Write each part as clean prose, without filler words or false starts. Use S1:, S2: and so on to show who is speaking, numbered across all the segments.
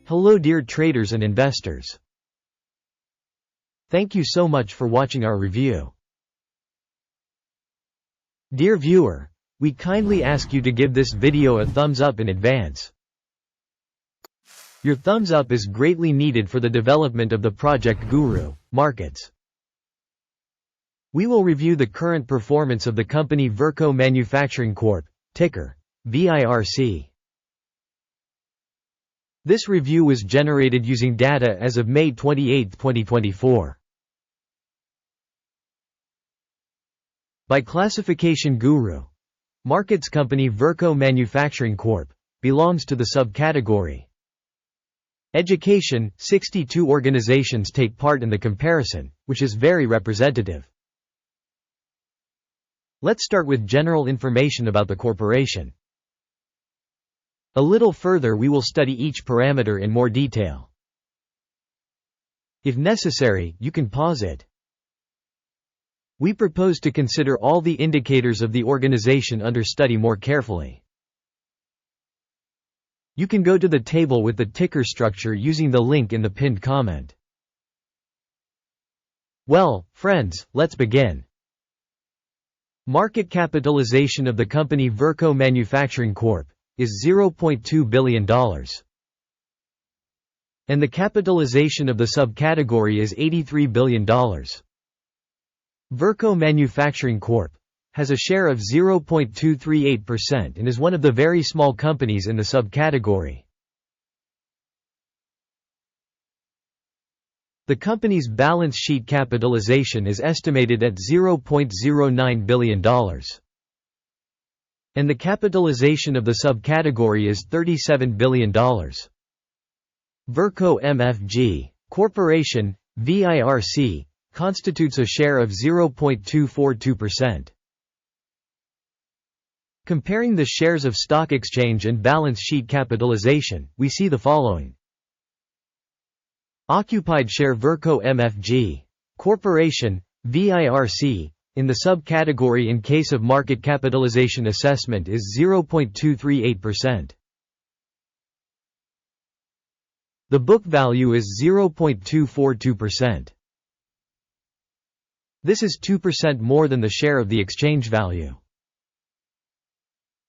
S1: Hello dear traders and investors. Thank you so much for watching our review. Dear viewer, we kindly ask you to give this video a thumbs up in advance. Your thumbs up is greatly needed for the development of the project Guru.Markets. We will review the current performance of the company Virco Manufacturing Corp, ticker VIRC. This review was generated using data as of May 28, 2024. By classification, Guru.Markets company Virco Manufacturing Corp belongs to the subcategory Education. 62 organizations take part in the comparison, which is very representative. Let's start with general information about the corporation. A little further we will study each parameter in more detail. If necessary, you can pause it. We propose to consider all the indicators of the organization under study more carefully. You can go to the table with the ticker structure using the link in the pinned comment. Well, friends, let's begin. Market capitalization of the company Virco Manufacturing Corp is $0.2 billion. And the capitalization of the subcategory is $83 billion. Virco Manufacturing Corp has a share of 0.238% and is one of the very small companies in the subcategory. The company's balance sheet capitalization is estimated at $0.09 billion. And the capitalization of the subcategory is $37 billion. Virco Mfg Corporation, VIRC, constitutes a share of 0.242%. Comparing the shares of stock exchange and balance sheet capitalization, we see the following. Occupied share Virco Mfg Corporation, VIRC, in the subcategory in case of market capitalization assessment is 0.238%. The book value is 0.242%. This is 2% more than the share of the exchange value.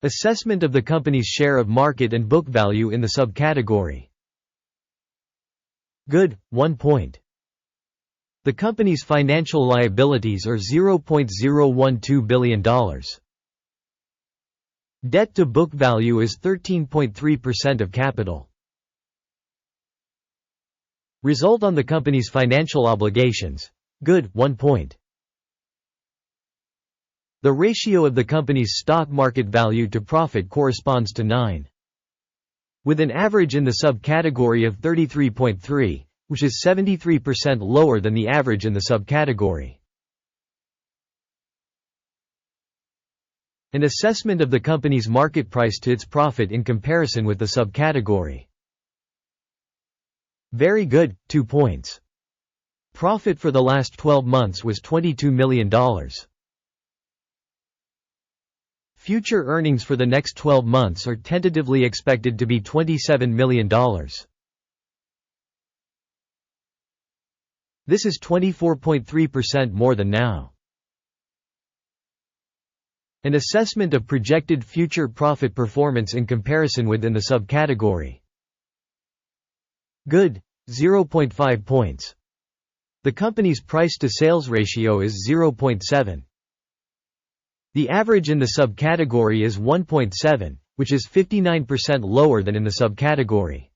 S1: Assessment of the company's share of market and book value in the subcategory. Good, 1 point. The company's financial liabilities are $0.012 billion. Debt to book value is 13.3% of capital. Result on the company's financial obligations. Good, 1 point. The ratio of the company's stock market value to profit corresponds to 9. With an average in the subcategory of 33.3, which is 73% lower than the average in the subcategory. An assessment of the company's market price to its profit in comparison with the subcategory. Very good, 2 points. Profit for the last 12 months was $22 million. Future earnings for the next 12 months are tentatively expected to be $27 million. This is 24.3% more than now. An assessment of projected future profit performance in comparison within the subcategory. Good, 0.5 points. The company's price-to-sales ratio is 0.7. The average in the subcategory is 1.7, which is 59% lower than in the subcategory.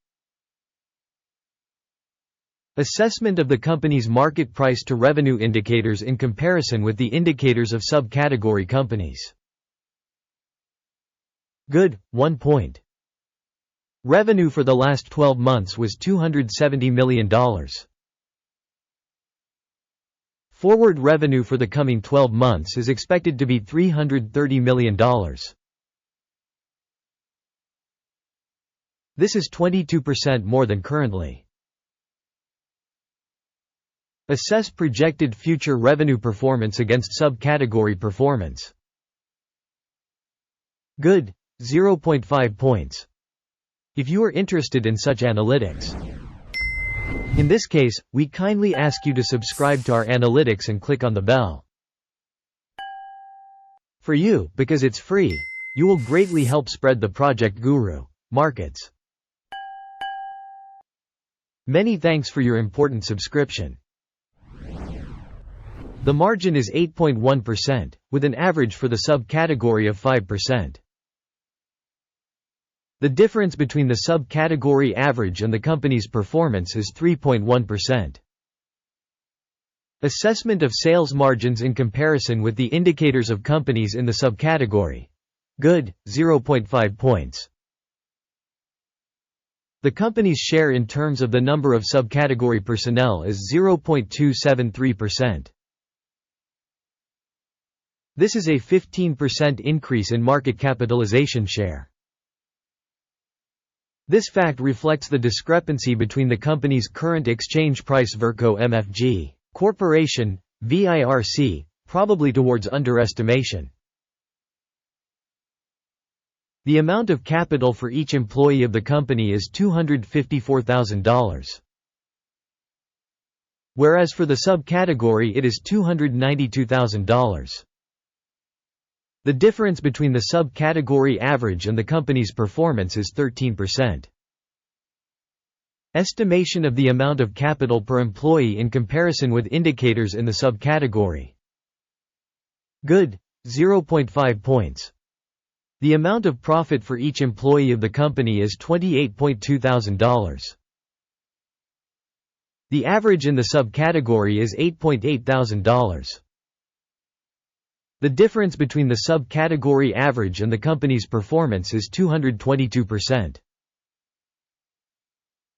S1: Assessment of the company's market price to revenue indicators in comparison with the indicators of subcategory companies. Good, 1 point. Revenue for the last 12 months was $270 million. Forward revenue for the coming 12 months is expected to be $330 million. This is 22% more than currently. Assess projected future revenue performance against subcategory performance. Good, 0.5 points. if you are interested in such analytics. In this case, we kindly ask you to subscribe to our analytics and click on the bell. For you, because it's free, you will greatly help spread the Project Guru Markets. Many thanks for your important subscription. The margin is 8.1%, with an average for the subcategory of 5%. The difference between the subcategory average and the company's performance is 3.1%. Assessment of sales margins in comparison with the indicators of companies in the subcategory. Good, 0.5 points. The company's share in terms of the number of subcategory personnel is 0.273%. This is a 15% increase in market capitalization share. This fact reflects the discrepancy between the company's current exchange price Virco Mfg, Corporation, VIRC, probably towards underestimation. The amount of capital for each employee of the company is $254,000. Whereas for the subcategory it is $292,000. The difference between the subcategory average and the company's performance is 13%. Estimation of the amount of capital per employee in comparison with indicators in the subcategory. Good, 0.5 points. The amount of profit for each employee of the company is $28,200. The average in the subcategory is $8,800. The difference between the subcategory average and the company's performance is 222%.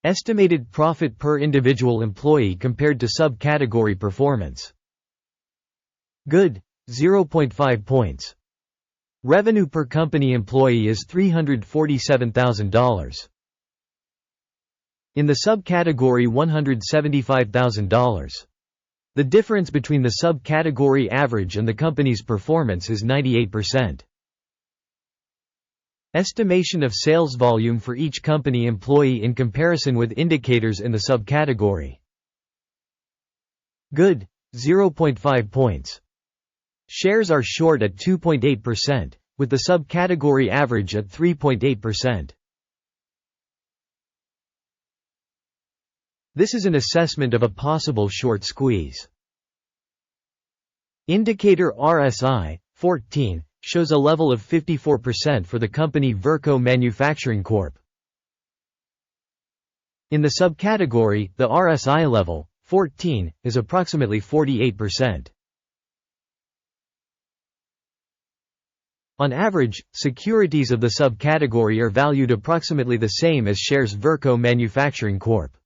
S1: Estimated profit per individual employee compared to subcategory performance. Good, 0.5 points. Revenue per company employee is $347,000. In the subcategory $175,000. The difference between the subcategory average and the company's performance is 98%. Estimation of sales volume for each company employee in comparison with indicators in the subcategory. Good, 0.5 points. Shares are short at 2.8%, with the subcategory average at 3.8%. This is an assessment of a possible short squeeze. Indicator RSI, 14, shows a level of 54% for the company Virco Manufacturing Corp. In the subcategory, the RSI level, 14, is approximately 48%. On average, securities of the subcategory are valued approximately the same as shares Virco Manufacturing Corp.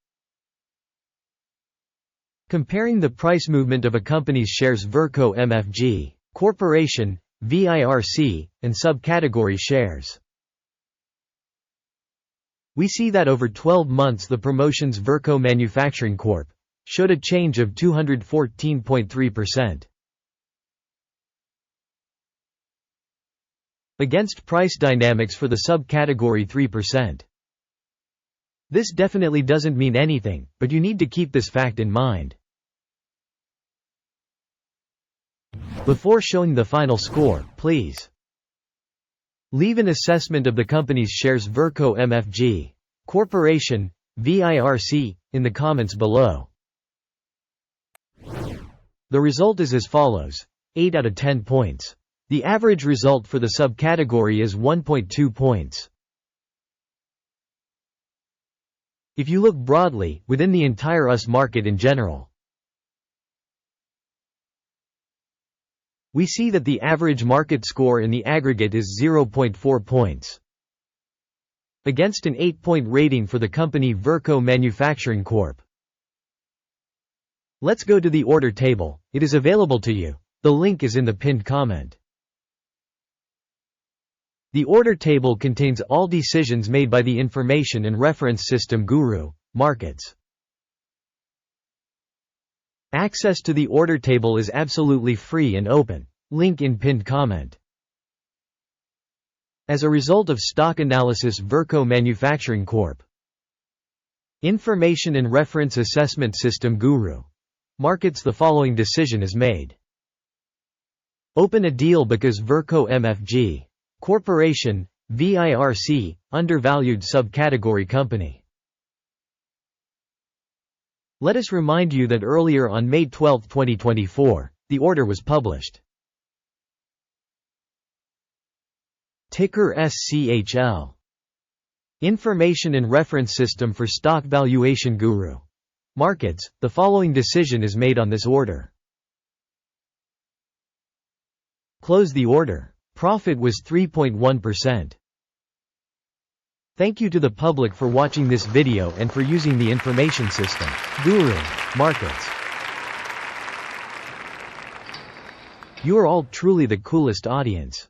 S1: Comparing the price movement of a company's shares Virco Mfg, Corporation, VIRC, and subcategory shares. We see that over 12 months the promotions Virco Manufacturing Corp. Showed a change of 214.3%. Against price dynamics for the subcategory 3%. This definitely doesn't mean anything, but you need to keep this fact in mind. Before showing the final score, please leave an assessment of the company's shares Virco Mfg, Corporation, VIRC, in the comments below. The result is as follows: 8 out of 10 points. The average result for the subcategory is 1.2 points. If you look broadly, within the entire US market in general, we see that the average market score in the aggregate is 0.4 points. Against an 8-point rating for the company Virco Manufacturing Corp. Let's go to the order table. It is available to you. The link is in the pinned comment. The order table contains all decisions made by the information and reference System.GURU.Markets. Access to the order table is absolutely free and open. Link in pinned comment. As a result of stock analysis, Virco Manufacturing Corp. Information and Reference Assessment System.GURU.Markets. The following decision is made. Open a deal because Virco Mfg. Corporation, VIRC, undervalued subcategory company. Let us remind you that earlier on May 12, 2024, the order was published. Ticker SCHL. Information and Reference System for Stock Valuation Guru.Markets. The following decision is made on this order. Close the order. Profit was 3.1%. Thank you to the public for watching this video and for using the information system. Guru.Markets. You are all truly the coolest audience.